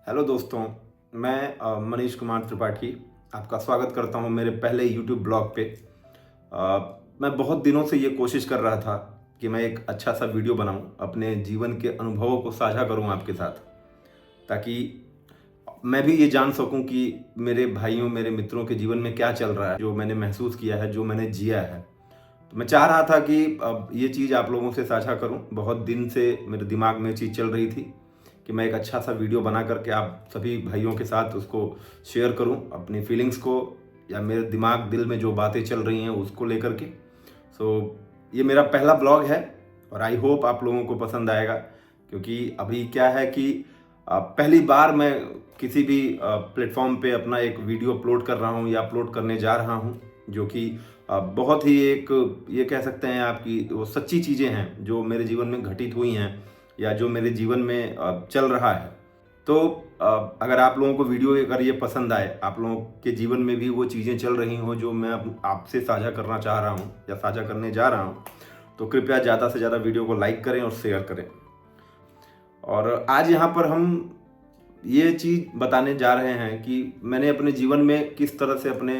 Hello दोस्तों, मैं मनीष कुमार त्रिपाठी आपका स्वागत करता हूं मेरे पहले यूट्यूब ब्लॉग पे। मैं बहुत दिनों से ये कोशिश कर रहा था कि मैं एक अच्छा सा वीडियो बनाऊं, अपने जीवन के अनुभवों को साझा करूं आपके साथ, ताकि मैं भी ये जान सकूं कि मेरे भाइयों मेरे मित्रों के जीवन में क्या चल रहा है, जो मैंने महसूस किया है, जो मैंने जिया है। तो मैं चाह रहा था कि अब ये चीज़ आप लोगों से साझा करूं। बहुत दिन से मेरे दिमाग में चीज़ चल रही थी कि मैं एक अच्छा सा वीडियो बना करके आप सभी भाइयों के साथ उसको शेयर करूं, अपनी फीलिंग्स को, या मेरे दिमाग दिल में जो बातें चल रही हैं उसको लेकर के। ये मेरा पहला ब्लॉग है और आई होप आप लोगों को पसंद आएगा, क्योंकि अभी क्या है कि पहली बार मैं किसी भी प्लेटफॉर्म पे अपना एक वीडियो अपलोड कर रहा हूँ या अपलोड करने जा रहा हूँ, जो कि बहुत ही एक, ये कह सकते हैं आपकी वो सच्ची चीज़ें हैं जो मेरे जीवन में घटित हुई हैं या जो मेरे जीवन में चल रहा है। तो अगर आप लोगों को वीडियो अगर ये पसंद आए, आप लोगों के जीवन में भी वो चीज़ें चल रही हों जो मैं आपसे साझा करना चाह रहा हूँ या साझा करने जा रहा हूँ, तो कृपया ज़्यादा से ज़्यादा वीडियो को लाइक करें और शेयर करें। और आज यहाँ पर हम ये चीज़ बताने जा रहे हैं कि मैंने अपने जीवन में किस तरह से अपने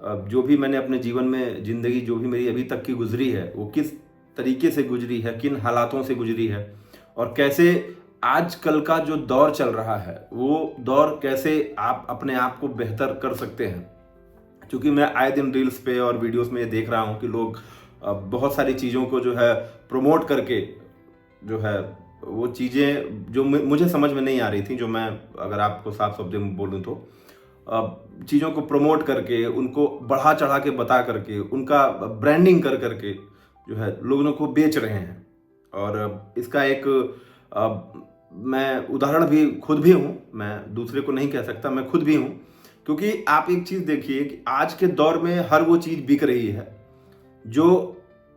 जो भी मैंने अपने जीवन में ज़िंदगी जो भी मेरी अभी तक की गुजरी है, वो किस तरीके से गुजरी है, किन हालातों से गुजरी है, और कैसे आजकल का जो दौर चल रहा है वो दौर कैसे आप अपने आप को बेहतर कर सकते हैं। क्योंकि मैं आए दिन रील्स पे और वीडियोस में ये देख रहा हूँ कि लोग बहुत सारी चीज़ों को जो है प्रमोट करके, जो है वो चीज़ें जो मुझे समझ में नहीं आ रही थी, जो मैं अगर आपको साफ शब्दों में बोलूँ तो चीज़ों को प्रमोट करके, उनको बढ़ा चढ़ा के बता करके, उनका ब्रांडिंग कर करके जो है लोगों को बेच रहे हैं। और इसका एक मैं उदाहरण भी खुद भी हूँ, मैं दूसरे को नहीं कह सकता, मैं खुद भी हूँ। क्योंकि आप एक चीज़ देखिए कि आज के दौर में हर वो चीज़ बिक रही है जो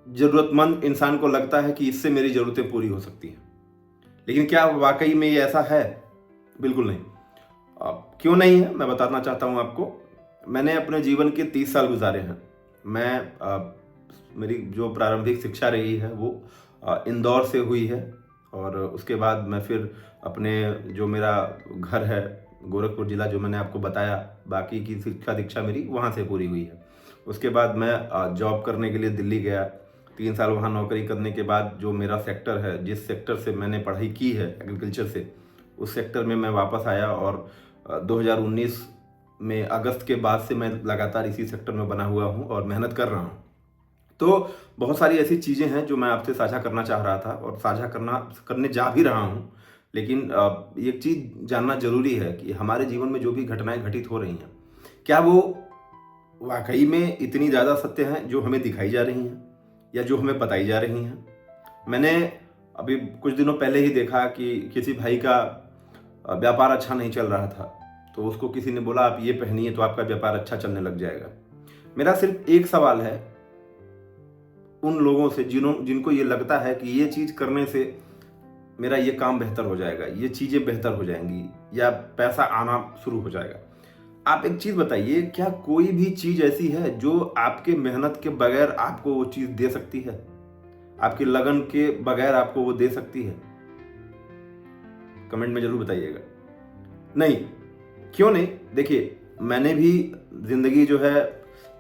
ज़रूरतमंद इंसान को लगता है कि इससे मेरी ज़रूरतें पूरी हो सकती हैं। लेकिन क्या वाकई में ये ऐसा है? बिल्कुल नहीं। क्यों नहीं है, मैं बताना चाहता हूँ आपको। मैंने अपने जीवन के 30 साल गुजारे हैं। मेरी जो प्रारंभिक शिक्षा रही है वो इंदौर से हुई है, और उसके बाद मैं फिर अपने जो मेरा घर है गोरखपुर ज़िला, जो मैंने आपको बताया, बाकी की शिक्षा दीक्षा मेरी वहाँ से पूरी हुई है। उसके बाद मैं जॉब करने के लिए दिल्ली गया। 3 साल वहाँ नौकरी करने के बाद जो मेरा सेक्टर है, जिस सेक्टर से मैंने पढ़ाई की है एग्रीकल्चर से, उस सेक्टर में मैं वापस आया और 2019 में अगस्त के बाद से मैं लगातार इसी सेक्टर में बना हुआ हूँ और मेहनत कर रहा हूँ। तो बहुत सारी ऐसी चीज़ें हैं जो मैं आपसे साझा करना चाह रहा था और साझा करने जा भी रहा हूँ। लेकिन एक चीज़ जानना ज़रूरी है कि हमारे जीवन में जो भी घटनाएं घटित हो रही हैं, क्या वो वाकई में इतनी ज़्यादा सत्य हैं जो हमें दिखाई जा रही हैं या जो हमें बताई जा रही हैं। मैंने अभी कुछ दिनों पहले ही देखा कि किसी भाई का व्यापार अच्छा नहीं चल रहा था, तो उसको किसी ने बोला आप ये पहनिए तो आपका व्यापार अच्छा चलने लग जाएगा। मेरा सिर्फ एक सवाल है उन लोगों से जिनको ये लगता है कि ये चीज़ करने से मेरा ये काम बेहतर हो जाएगा, ये चीज़ें बेहतर हो जाएंगी या पैसा आना शुरू हो जाएगा। आप एक चीज़ बताइए, क्या कोई भी चीज़ ऐसी है जो आपके मेहनत के बगैर आपको वो चीज़ दे सकती है? आपकी लगन के बगैर आपको वो दे सकती है? कमेंट में ज़रूर बताइएगा। नहीं, क्यों नहीं? देखिए, मैंने भी ज़िंदगी जो है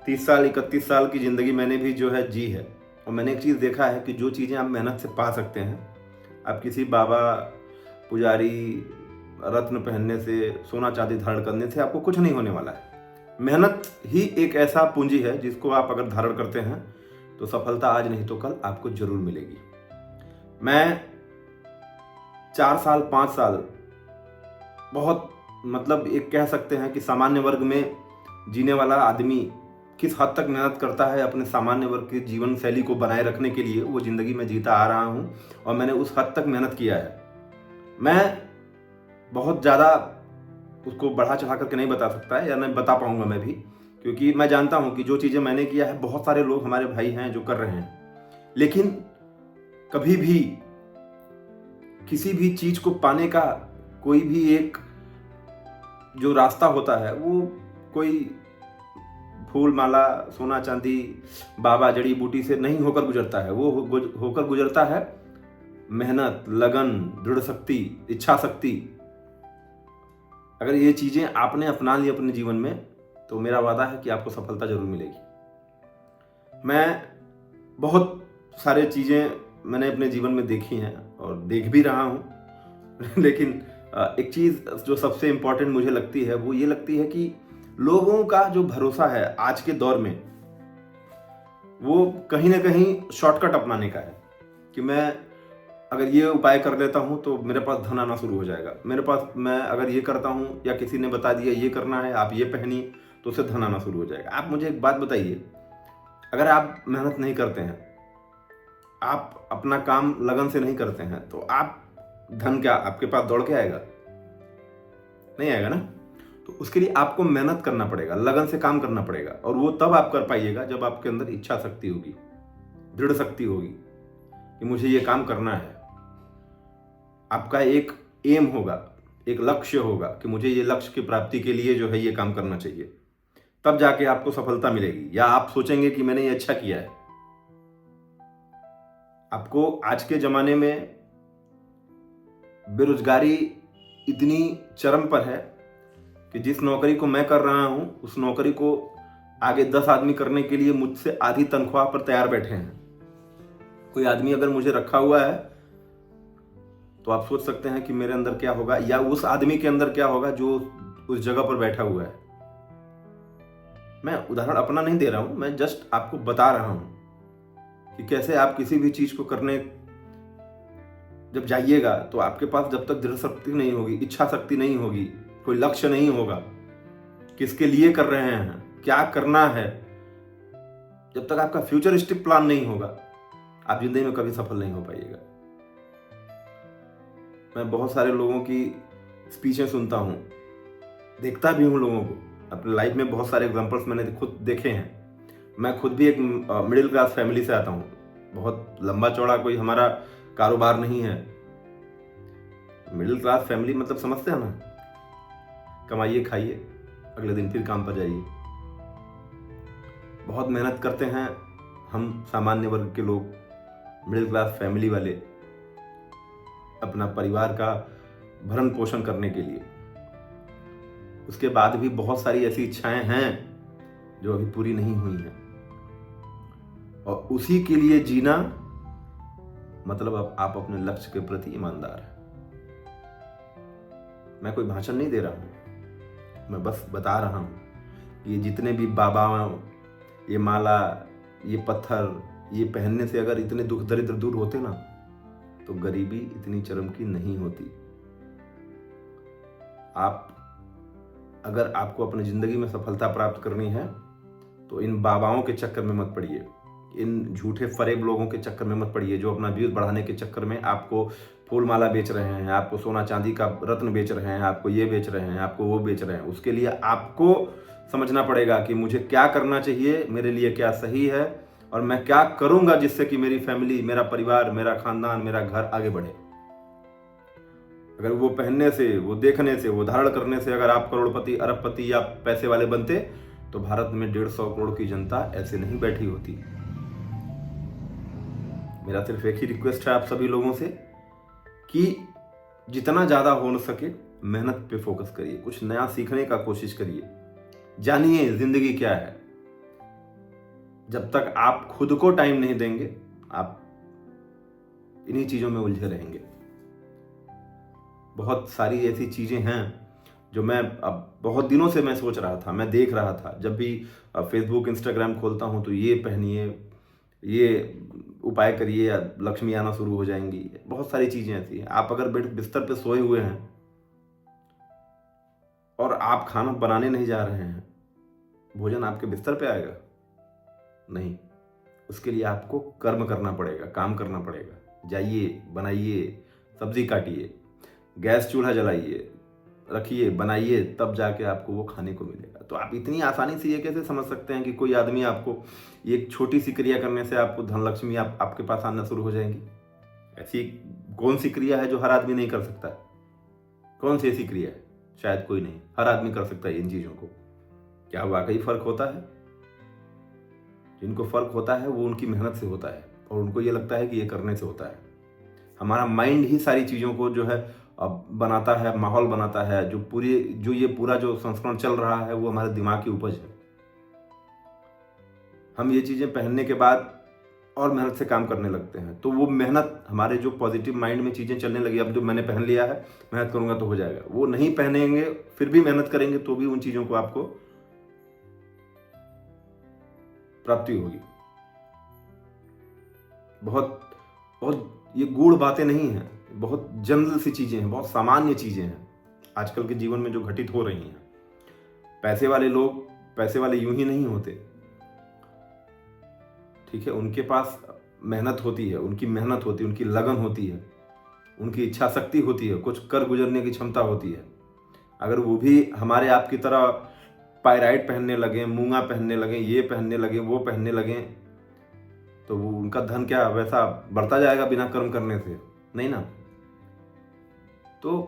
30 साल 31 साल की ज़िंदगी मैंने भी जो है जी है, और मैंने एक चीज़ देखा है कि जो चीज़ें आप मेहनत से पा सकते हैं, आप किसी बाबा पुजारी रत्न पहनने से, सोना चांदी धारण करने से आपको कुछ नहीं होने वाला है। मेहनत ही एक ऐसा पूंजी है जिसको आप अगर धारण करते हैं तो सफलता आज नहीं तो कल आपको जरूर मिलेगी। मैं 4 साल 5 साल बहुत, मतलब एक कह सकते हैं कि सामान्य वर्ग में जीने वाला आदमी किस हद तक मेहनत करता है अपने सामान्य वर्ग की जीवन शैली को बनाए रखने के लिए, वो ज़िंदगी में जीता आ रहा हूँ और मैंने उस हद तक मेहनत किया है। मैं बहुत ज़्यादा उसको बढ़ा चढ़ा करके नहीं बता सकता है, या नहीं बता पाऊँगा मैं भी, क्योंकि मैं जानता हूँ कि जो चीज़ें मैंने किया है बहुत सारे लोग हमारे भाई हैं जो कर रहे हैं। लेकिन कभी भी किसी भी चीज़ को पाने का कोई भी एक जो रास्ता होता है, वो कोई फूल माला सोना चांदी बाबा जड़ी बूटी से नहीं होकर गुजरता है। वो होकर गुजरता है मेहनत, लगन, दृढ़ शक्ति, इच्छा शक्ति, अगर ये चीज़ें आपने अपना ली अपने जीवन में तो मेरा वादा है कि आपको सफलता जरूर मिलेगी। मैं बहुत सारे चीज़ें मैंने अपने जीवन में देखी हैं और देख भी रहा हूँ लेकिन एक चीज़ जो सबसे इम्पोर्टेंट मुझे लगती है वो ये लगती है कि लोगों का जो भरोसा है आज के दौर में वो कहीं ना कहीं शॉर्टकट अपनाने का है कि मैं अगर ये उपाय कर लेता हूँ तो मेरे पास धन आना शुरू हो जाएगा, मेरे पास मैं अगर ये करता हूँ या किसी ने बता दिया ये करना है, आप ये पहनिए तो उससे धन आना शुरू हो जाएगा। आप मुझे एक बात बताइए, अगर आप मेहनत नहीं करते हैं, आप अपना काम लगन से नहीं करते हैं तो आप धन क्या आपके पास दौड़ के आएगा? नहीं आएगा ना। तो उसके लिए आपको मेहनत करना पड़ेगा, लगन से काम करना पड़ेगा और वो तब आप कर पाइएगा जब आपके अंदर इच्छा शक्ति होगी, दृढ़ शक्ति होगी कि मुझे ये काम करना है। आपका एक एम होगा, एक लक्ष्य होगा कि मुझे ये लक्ष्य की प्राप्ति के लिए जो है ये काम करना चाहिए, तब जाके आपको सफलता मिलेगी। या आप सोचेंगे कि मैंने ये अच्छा किया है। आपको आज के जमाने में बेरोजगारी इतनी चरम पर है कि जिस नौकरी को मैं कर रहा हूं उस नौकरी को आगे 10 आदमी करने के लिए मुझसे आधी तनख्वाह पर तैयार बैठे हैं। कोई आदमी अगर मुझे रखा हुआ है तो आप सोच सकते हैं कि मेरे अंदर क्या होगा या उस आदमी के अंदर क्या होगा जो उस जगह पर बैठा हुआ है। मैं उदाहरण अपना नहीं दे रहा हूं, मैं जस्ट आपको बता रहा हूं कि कैसे आप किसी भी चीज को करने जब जाइएगा तो आपके पास जब तक दृढ़ शक्ति नहीं होगी, इच्छा शक्ति नहीं होगी, कोई लक्ष्य नहीं होगा, किसके लिए कर रहे हैं, क्या करना है, जब तक आपका फ्यूचरिस्टिक प्लान नहीं होगा आप जिंदगी में कभी सफल नहीं हो पाइएगा। मैं बहुत सारे लोगों की स्पीचें सुनता हूं, देखता भी हूं लोगों को, अपने लाइफ में बहुत सारे एग्जांपल्स मैंने खुद देखे हैं। मैं खुद भी एक मिडिल क्लास फैमिली से आता हूं, बहुत लंबा चौड़ा कोई हमारा कारोबार नहीं है। मिडिल क्लास फैमिली मतलब समझते हैं ना, कमाइए खाइए अगले दिन फिर काम पर जाइए। बहुत मेहनत करते हैं हम सामान्य वर्ग के लोग, मिडिल क्लास फैमिली वाले, अपना परिवार का भरण पोषण करने के लिए। उसके बाद भी बहुत सारी ऐसी इच्छाएं हैं जो अभी पूरी नहीं हुई हैं और उसी के लिए जीना मतलब अब आप अपने लक्ष्य के प्रति ईमानदार हैं। मैं कोई भाषण नहीं दे रहा हूं, मैं बस बता रहा हूं कि ये जितने भी बाबा, ये माला, ये पत्थर, ये पहनने से अगर इतने दुख दरिद्र दूर होते ना तो गरीबी इतनी चरम की नहीं होती। आप अगर आपको अपनी जिंदगी में सफलता प्राप्त करनी है तो इन बाबाओं के चक्कर में मत पड़िए, इन झूठे फरेब लोगों के चक्कर में मत पड़िए जो अपना व्यूज बढ़ाने के चक्कर में आपको फूल माला बेच रहे हैं, आपको सोना चांदी का रत्न बेच रहे हैं, आपको ये बेच रहे हैं, आपको वो बेच रहे हैं। उसके लिए आपको समझना पड़ेगा कि मुझे क्या करना चाहिए, मेरे लिए क्या सही है और मैं क्या करूंगा जिससे कि मेरी फैमिली, मेरा परिवार, मेरा खानदान, मेरा घर आगे बढ़े। अगर वो पहनने से, वो देखने से, वो धारण करने से अगर आप करोड़पति, अरबपति या पैसे वाले बनते तो भारत में 150 करोड़ की जनता ऐसे नहीं बैठी होती। मेरा सिर्फ एक ही रिक्वेस्ट है आप सभी लोगों से कि जितना ज्यादा हो सके मेहनत पे फोकस करिए, कुछ नया सीखने का कोशिश करिए, जानिए जिंदगी क्या है। जब तक आप खुद को टाइम नहीं देंगे आप इन्हीं चीजों में उलझे रहेंगे। बहुत सारी ऐसी चीजें हैं जो मैं अब बहुत दिनों से मैं सोच रहा था, मैं देख रहा था। जब भी फेसबुक, इंस्टाग्राम खोलता हूं तो ये पहनिए, ये उपाय करिए या लक्ष्मी आना शुरू हो जाएंगी। बहुत सारी चीजें ऐसी हैं। आप अगर बिस्तर पे सोए हुए हैं और आप खाना बनाने नहीं जा रहे हैं, भोजन आपके बिस्तर पे आएगा? नहीं। उसके लिए आपको कर्म करना पड़ेगा, काम करना पड़ेगा। जाइए, बनाइए, सब्जी काटिए, गैस चूल्हा जलाइए, रखिए, बनाइए, तब जाके आपको वो खाने को मिलेगा। तो आप इतनी आसानी से ये कैसे समझ सकते हैं कि कोई आदमी आपको एक छोटी सी क्रिया करने से आपको धनलक्ष्मी आपके पास आना शुरू हो जाएंगी? ऐसी कौन सी क्रिया है जो हर आदमी नहीं कर सकता? कौन सी ऐसी क्रिया है? शायद कोई नहीं, हर आदमी कर सकता है इन चीजों को। क्या वाकई फर्क होता है? जिनको फर्क होता है वो उनकी मेहनत से होता है और उनको ये लगता है कि ये करने से होता है। हमारा माइंड ही सारी चीज़ों को जो है बनाता है, माहौल बनाता है, जो ये पूरा जो संस्करण चल रहा है वो हमारे दिमाग की उपज है। हम ये चीज़ें पहनने के बाद और मेहनत से काम करने लगते हैं, तो वो मेहनत हमारे जो पॉजिटिव माइंड में चीज़ें चलने लगी, अब जो मैंने पहन लिया है, मेहनत करूंगा तो हो जाएगा, वो नहीं पहनेंगे फिर भी मेहनत करेंगे तो भी उन चीज़ों को आपको प्राप्ति होगी। बहुत बहुत ये गूढ़ बातें नहीं हैं, बहुत जनरल सी चीज़ें हैं, बहुत सामान्य चीज़ें हैं आजकल के जीवन में जो घटित हो रही हैं। पैसे वाले लोग पैसे वाले यूं ही नहीं होते, ठीक है, उनके पास मेहनत होती है, उनकी मेहनत होती है, उनकी लगन होती है, उनकी इच्छा शक्ति होती है, कुछ कर गुजरने की क्षमता होती है। अगर वो भी हमारे आपकी तरह पायराइट पहनने लगे, मूंगा पहनने लगे, ये पहनने लगे, वो पहनने लगे, तो वो उनका धन क्या वैसा बढ़ता जाएगा बिना कर्म करने से? नहीं ना। तो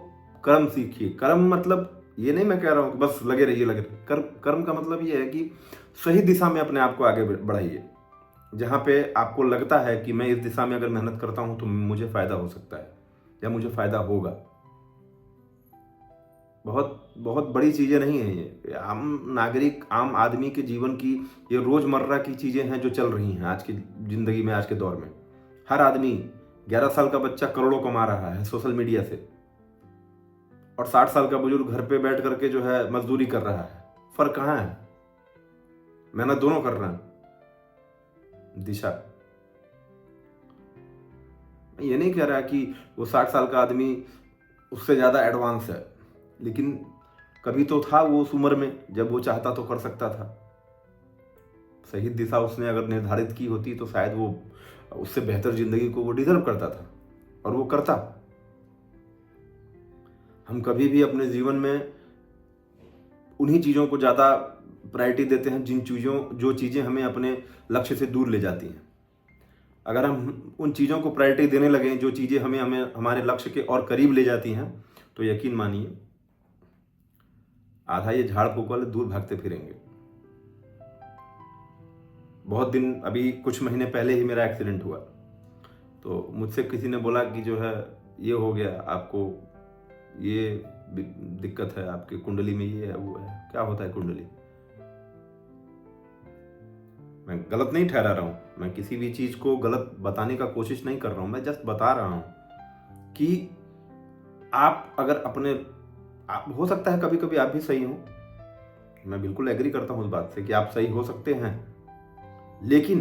कर्म सीखिए। कर्म मतलब ये नहीं मैं कह रहा हूँ कि बस लगे रहिए लगे रहिए। कर्म का मतलब ये है कि सही दिशा में अपने आप को आगे बढ़ाइए। जहाँ पे आपको लगता है कि मैं इस दिशा में अगर मेहनत करता हूँ तो मुझे फायदा हो सकता है या मुझे फायदा होगा। बहुत बहुत बड़ी चीज़ें नहीं हैं ये, आम नागरिक, आम आदमी के जीवन की ये रोज़मर्रा की चीज़ें हैं जो चल रही हैं आज की ज़िंदगी में, आज के दौर में। हर आदमी, 11 साल का बच्चा करोड़ों कमा रहा है सोशल मीडिया से, और 60 साल का बुजुर्ग घर पे बैठ करके जो है मजदूरी कर रहा है। फर्क कहाँ है? मेहनत दोनों कर रहे हैं। दिशा, मैं ये नहीं कह रहा कि वो 60 साल का आदमी उससे ज़्यादा एडवांस है, लेकिन कभी तो था वो उस उम्र में जब वो चाहता तो कर सकता था। सही दिशा उसने अगर निर्धारित की होती तो शायद वो उससे बेहतर जिंदगी को वो डिजर्व करता था, और वो करता। हम कभी भी अपने जीवन में उन्हीं चीज़ों को ज़्यादा प्रायोरिटी देते हैं जो चीज़ें हमें अपने लक्ष्य से दूर ले जाती हैं। अगर हम उन चीज़ों को प्रायोरिटी देने लगें जो चीज़ें हमें हमारे लक्ष्य के और करीब ले जाती हैं, तो यकीन मानिए आधा ये झाड़ फूक वाले दूर भागते फिरेंगे। बहुत दिन, अभी कुछ महीने पहले ही मेरा एक्सीडेंट हुआ, तो मुझसे किसी ने बोला कि जो है ये हो गया, आपको ये दिक्कत है, आपके कुंडली में ये है वो है। क्या होता है कुंडली? मैं गलत नहीं ठहरा रहा हूँ, मैं किसी भी चीज़ को गलत बताने का कोशिश नहीं कर रहा हूँ, मैं जस्ट बता रहा हूँ कि आप अगर हो सकता है कभी कभी आप भी सही हो, मैं बिल्कुल एग्री करता हूँ उस बात से कि आप सही हो सकते हैं, लेकिन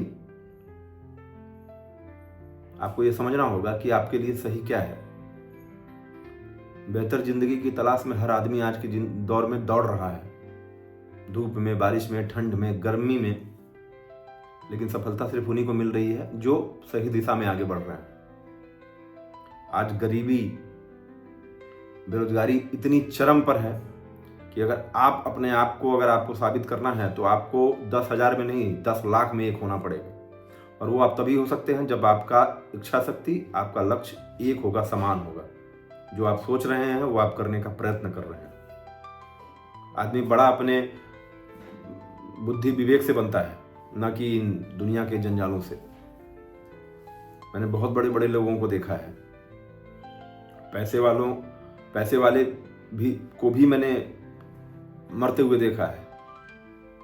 आपको ये समझना होगा कि आपके लिए सही क्या है। बेहतर जिंदगी की तलाश में हर आदमी आज के दौर में दौड़ रहा है, धूप में, बारिश में, ठंड में, गर्मी में, लेकिन सफलता सिर्फ उन्हीं को मिल रही है जो सही दिशा में आगे बढ़ रहे हैं। आज गरीबी, बेरोजगारी इतनी चरम पर है कि अगर आप अपने आप को, अगर आपको साबित करना है तो आपको 10,000 में नहीं 10 लाख में एक होना पड़ेगा। और वो आप तभी हो सकते हैं जब आपका इच्छा शक्ति, आपका लक्ष्य एक होगा, समान होगा। जो आप सोच रहे हैं वो आप करने का प्रयत्न कर रहे हैं। आदमी बड़ा अपने बुद्धि विवेक से बनता है, न कि इन दुनिया के जंजालों से। मैंने बहुत बड़े बड़े लोगों को देखा है, पैसे वाले को भी मैंने मरते हुए देखा है।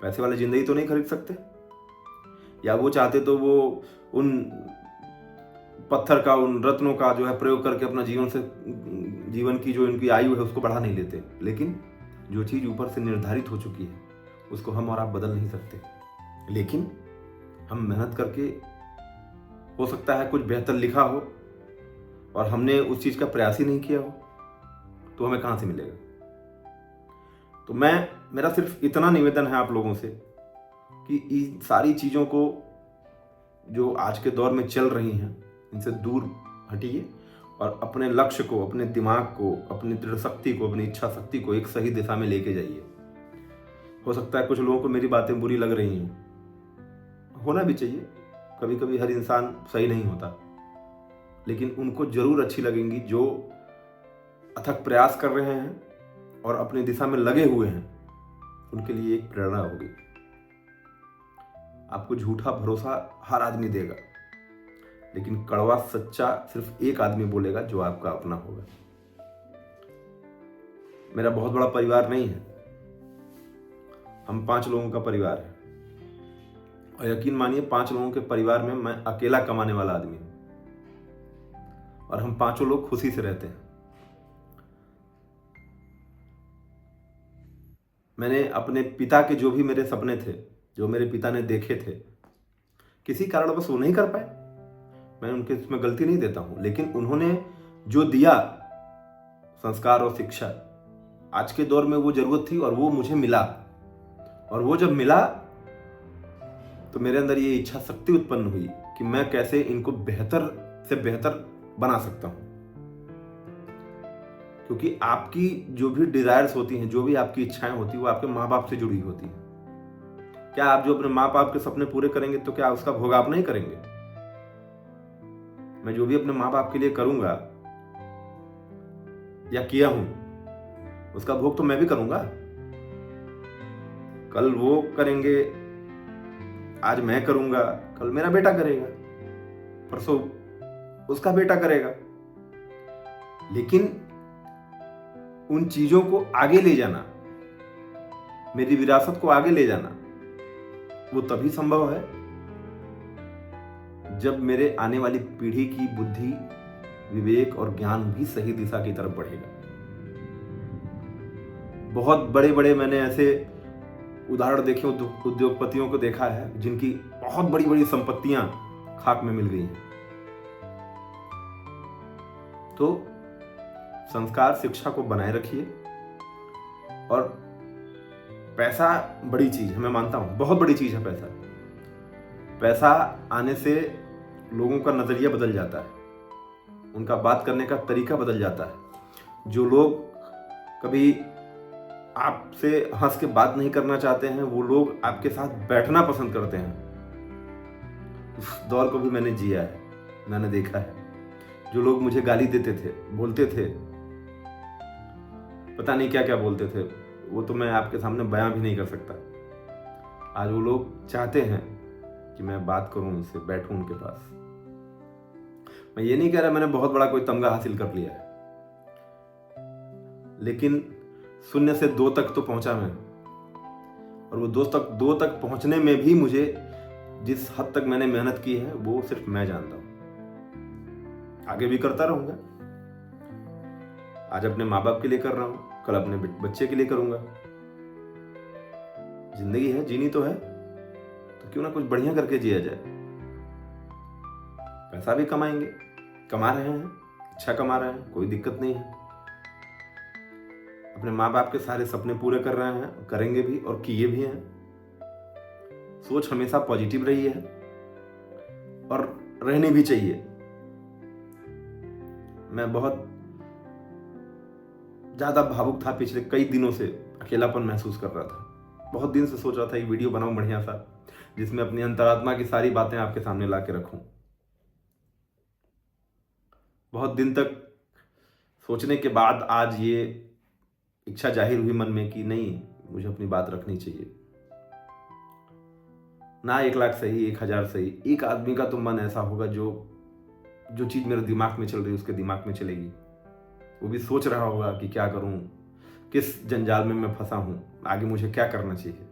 पैसे वाले जिंदगी तो नहीं खरीद सकते, या वो चाहते तो वो उन पत्थर का, उन रत्नों का जो है प्रयोग करके अपना जीवन की जो इनकी आयु है उसको बढ़ा नहीं लेते। लेकिन जो चीज़ ऊपर से निर्धारित हो चुकी है उसको हम और आप बदल नहीं सकते, लेकिन हम मेहनत करके, हो सकता है कुछ बेहतर लिखा हो और हमने उस चीज़ का प्रयास ही नहीं किया हो, तो हमें कहाँ से मिलेगा। तो मेरा सिर्फ इतना निवेदन है आप लोगों से कि इन सारी चीज़ों को जो आज के दौर में चल रही हैं इनसे दूर हटिए और अपने लक्ष्य को, अपने दिमाग को, अपनी दृढ़ शक्ति को, अपनी इच्छा शक्ति को एक सही दिशा में लेके जाइए। हो सकता है कुछ लोगों को मेरी बातें बुरी लग रही हैं, होना भी चाहिए, कभी कभी हर इंसान सही नहीं होता, लेकिन उनको जरूर अच्छी लगेंगी जो अथक प्रयास कर रहे हैं और अपनी दिशा में लगे हुए हैं। उनके लिए एक प्रेरणा होगी। आपको झूठा भरोसा हर आदमी देगा, लेकिन कड़वा सच्चा सिर्फ एक आदमी बोलेगा जो आपका अपना होगा। मेरा बहुत बड़ा परिवार नहीं है, हम 5 लोगों का परिवार है। और यकीन मानिए 5 लोगों के परिवार में मैं अकेला कमाने वाला आदमी हूं, और हम 5 लोग खुशी से रहते हैं। मैंने अपने पिता के जो भी मेरे सपने थे, जो मेरे पिता ने देखे थे, किसी कारणवश वो नहीं कर पाए। मैं उनके इसमें गलती नहीं देता हूं, लेकिन उन्होंने जो दिया संस्कार और शिक्षा, आज के दौर में वो जरूरत थी और वो मुझे मिला। और वो जब मिला तो मेरे अंदर ये इच्छा शक्ति उत्पन्न हुई कि मैं कैसे इनको बेहतर से बेहतर बना सकता हूं। क्योंकि आपकी जो भी डिजायर्स होती हैं, जो भी आपकी इच्छाएं होती हैं, वो आपके माँ बाप से जुड़ी होती हैं। क्या आप जो अपने माँ बाप के सपने पूरे करेंगे तो क्या उसका भोग आप नहीं करेंगे? मैं जो भी अपने माँ बाप के लिए करूंगा या किया हूं, उसका भोग तो मैं भी करूंगा। कल वो करेंगे, आज मैं करूंगा, कल मेरा बेटा करेगा, परसों उसका बेटा करेगा। लेकिन उन चीजों को आगे ले जाना, मेरी विरासत को आगे ले जाना, वो तभी संभव है जब मेरे आने वाली पीढ़ी की बुद्धि, विवेक और ज्ञान भी सही दिशा की तरफ बढ़ेगा। बहुत बड़े बड़े मैंने ऐसे उदाहरण देखे, उद्योगपतियों को देखा है जिनकी बहुत बड़ी बड़ी संपत्तियां खाक में मिल गई हैं। तो संस्कार शिक्षा को बनाए रखिए। और पैसा बड़ी चीज है, मैं मानता हूं बहुत बड़ी चीज है पैसा। पैसा आने से लोगों का नजरिया बदल जाता है, उनका बात करने का तरीका बदल जाता है। जो लोग कभी आपसे हंस के बात नहीं करना चाहते हैं, वो लोग आपके साथ बैठना पसंद करते हैं। उस दौर को भी मैंने जिया है, मैंने देखा है। जो लोग मुझे गाली देते थे, बोलते थे, पता नहीं क्या क्या बोलते थे, वो तो मैं आपके सामने बयां भी नहीं कर सकता। आज वो लोग चाहते हैं कि मैं बात करूं उनसे, बैठूं उनके पास। मैं ये नहीं कह रहा मैंने बहुत बड़ा कोई तमगा हासिल कर लिया है, लेकिन 0 से 2 तक तो पहुंचा मैं। और वो 2 तक पहुंचने में भी मुझे जिस हद तक मैंने मेहनत की है वो सिर्फ मैं जानता हूं। आगे भी करता रहूंगा। आज अपने माँ बाप के लिए कर रहा हूं, कल अपने बच्चे के लिए करूंगा। जिंदगी है, जीनी तो है, तो क्यों ना कुछ बढ़िया करके जिया जाए। पैसा भी कमाएंगे, कमा रहे हैं, अच्छा कमा रहे हैं, कोई दिक्कत नहीं है। अपने माँ बाप के सारे सपने पूरे कर रहे हैं, करेंगे भी और किए भी हैं। सोच हमेशा पॉजिटिव रही है और रहनी भी चाहिए। मैं बहुत ज्यादा भावुक था, पिछले कई दिनों से अकेलापन महसूस कर रहा था। बहुत दिन से सोच रहा था एक वीडियो बनाऊं बढ़िया सा, जिसमें अपनी अंतरात्मा की सारी बातें आपके सामने ला के रखूं। बहुत दिन तक सोचने के बाद आज ये इच्छा जाहिर हुई मन में कि नहीं, मुझे अपनी बात रखनी चाहिए। ना 1 लाख सही, 1000 सही, एक आदमी का तो मन ऐसा होगा जो चीज मेरे दिमाग में चल रही है उसके दिमाग में चलेगी। वो भी सोच रहा होगा कि क्या करूं, किस जंजाल में मैं फंसा हूं, आगे मुझे क्या करना चाहिए।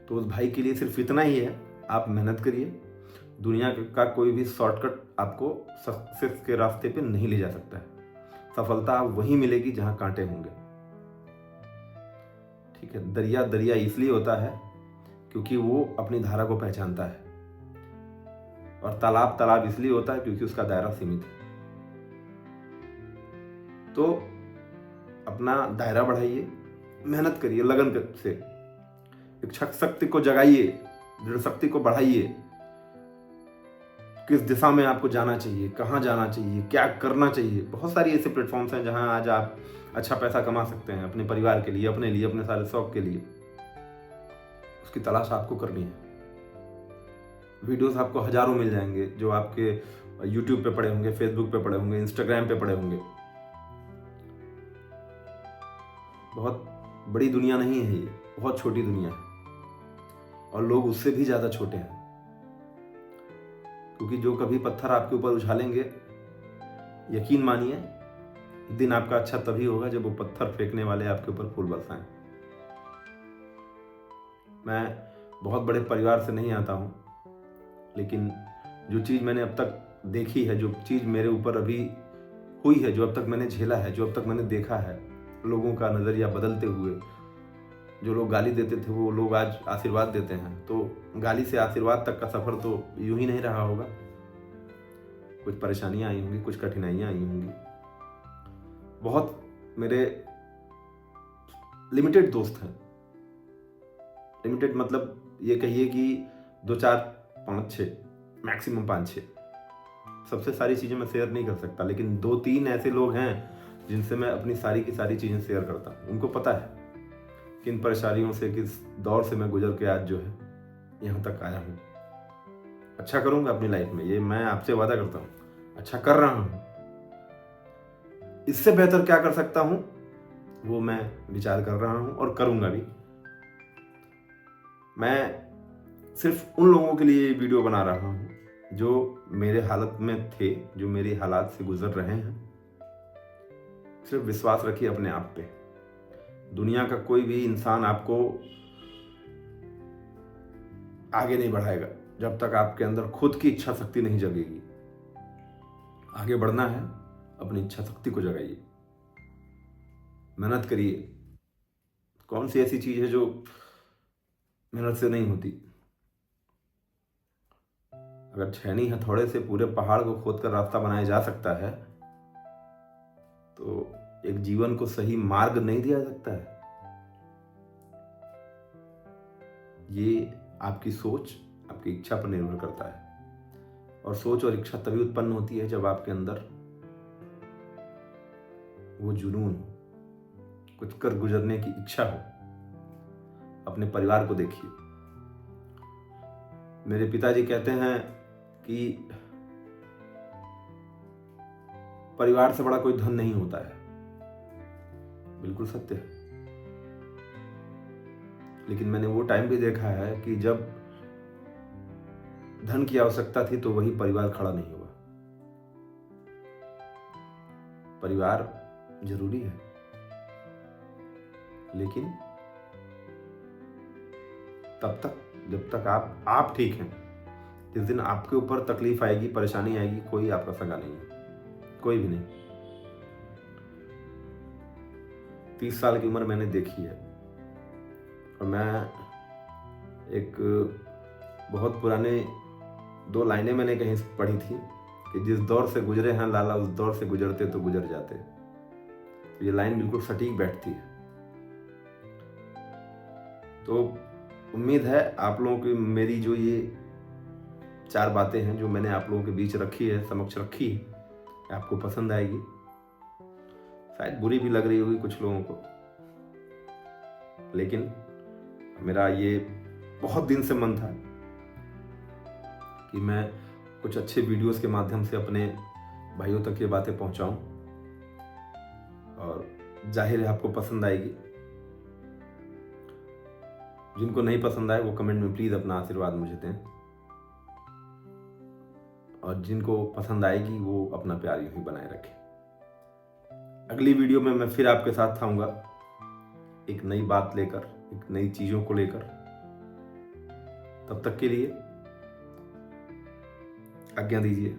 तो उस भाई के लिए सिर्फ इतना ही है, आप मेहनत करिए। दुनिया का कोई भी शॉर्टकट आपको सक्सेस के रास्ते पे नहीं ले जा सकता है। सफलता वहीं मिलेगी जहां कांटे होंगे। ठीक है, दरिया दरिया इसलिए होता है क्योंकि वो अपनी धारा को पहचानता है, और तालाब तालाब इसलिए होता है क्योंकि उसका दायरा सीमित है। तो अपना दायरा बढ़ाइए, मेहनत करिए लगन से, इच्छा शक्ति को जगाइए, दृढ़ शक्ति को बढ़ाइए। किस दिशा में आपको जाना चाहिए, कहाँ जाना चाहिए, क्या करना चाहिए। बहुत सारी ऐसे प्लेटफॉर्म्स हैं जहां आज आप अच्छा पैसा कमा सकते हैं, अपने परिवार के लिए, अपने सारे शौक के लिए। उसकी तलाश आपको करनी है। वीडियोस आपको हजारों मिल जाएंगे जो आपके यूट्यूब पे पड़े होंगे, फेसबुक पे पड़े होंगे, इंस्टाग्राम पे पड़े होंगे। बहुत बड़ी दुनिया नहीं है ये, बहुत छोटी दुनिया है, और लोग उससे भी ज्यादा छोटे हैं। क्योंकि जो कभी पत्थर आपके ऊपर उछालेंगे, यकीन मानिए दिन आपका अच्छा तभी होगा जब वो पत्थर फेंकने वाले आपके ऊपर फूल बरसाएं। मैं बहुत बड़े परिवार से नहीं आता हूँ, लेकिन जो चीज़ मैंने अब तक देखी है, जो चीज़ मेरे ऊपर अभी हुई है, जो अब तक मैंने झेला है, जो अब तक मैंने देखा है, लोगों का नज़रिया बदलते हुए, जो लोग गाली देते थे वो लोग आज आशीर्वाद देते हैं, तो गाली से आशीर्वाद तक का सफ़र तो यूं ही नहीं रहा होगा। कुछ परेशानियां आई होंगी, कुछ कठिनाइयां आई होंगी। बहुत मेरे लिमिटेड दोस्त हैं। लिमिटेड मतलब ये कहिए कि 2 4 5 6, मैक्सिमम 5 6। सबसे सारी चीज़ें मैं शेयर नहीं कर सकता, लेकिन 2 3 ऐसे लोग हैं जिनसे मैं अपनी सारी की सारी चीज़ें शेयर करता हूँ। उनको पता है किन परेशानियों से, किस दौर से मैं गुजर के आज जो है यहाँ तक आया हूँ। अच्छा करूँगा अपनी लाइफ में, ये मैं आपसे वादा करता हूँ। अच्छा कर रहा हूँ, इससे बेहतर क्या कर सकता हूँ वो मैं विचार कर रहा हूँ और करूँगा भी। मैं सिर्फ उन लोगों के लिए वीडियो बना रहा हूँ जो मेरे हालत में थे, जो मेरी हालात से गुजर रहे हैं। सिर्फ विश्वास रखिए अपने आप पे। दुनिया का कोई भी इंसान आपको आगे नहीं बढ़ाएगा जब तक आपके अंदर खुद की इच्छा शक्ति नहीं जगेगी। आगे बढ़ना है, अपनी इच्छा शक्ति को जगाइए, मेहनत करिए। कौन सी ऐसी चीज है जो मेहनत से नहीं होती? अगर छेनी हथौड़े से पूरे पहाड़ को खोदकर रास्ता बनाया जा सकता है, तो एक जीवन को सही मार्ग नहीं दिया जा सकता है? ये आपकी सोच, आपकी इच्छा पर निर्भर करता है। और सोच और इच्छा तभी उत्पन्न होती है जब आपके अंदर वो जुनून हो, कुछ कर गुजरने की इच्छा हो। अपने परिवार को देखिए। मेरे पिताजी कहते हैं कि परिवार से बड़ा कोई धन नहीं होता है। बिल्कुल सत्य है। लेकिन मैंने वो टाइम भी देखा है कि जब धन की आवश्यकता थी तो वही परिवार खड़ा नहीं हुआ। परिवार जरूरी है, लेकिन तब तक जब तक आप ठीक हैं। जिस दिन आपके ऊपर तकलीफ आएगी, परेशानी आएगी, कोई आपका सगा नहीं है, कोई भी नहीं। 30 साल की उम्र मैंने देखी है, और मैं एक बहुत पुराने 2 लाइनें मैंने कहीं पढ़ी थी कि जिस दौर से गुजरे हैं लाला, उस दौर से गुजरते तो गुजर जाते। ये लाइन बिल्कुल सटीक बैठती है। तो उम्मीद है आप लोगों की मेरी जो ये 4 बातें हैं जो मैंने आप लोगों के बीच रखी है, समक्ष रखी है, आपको पसंद आएगी। शायद बुरी भी लग रही होगी कुछ लोगों को, लेकिन मेरा ये बहुत दिन से मन था कि मैं कुछ अच्छे वीडियोस के माध्यम से अपने भाइयों तक ये बातें पहुंचाऊं, और जाहिर है आपको पसंद आएगी। जिनको नहीं पसंद आए वो कमेंट में प्लीज़ अपना आशीर्वाद मुझे दें, और जिनको पसंद आएगी वो अपना प्यार यूं ही बनाए रखें। अगली वीडियो में मैं फिर आपके साथ आऊँगा, एक नई बात लेकर, एक नई चीज़ों को लेकर। तब तक के लिए आज्ञा दीजिए।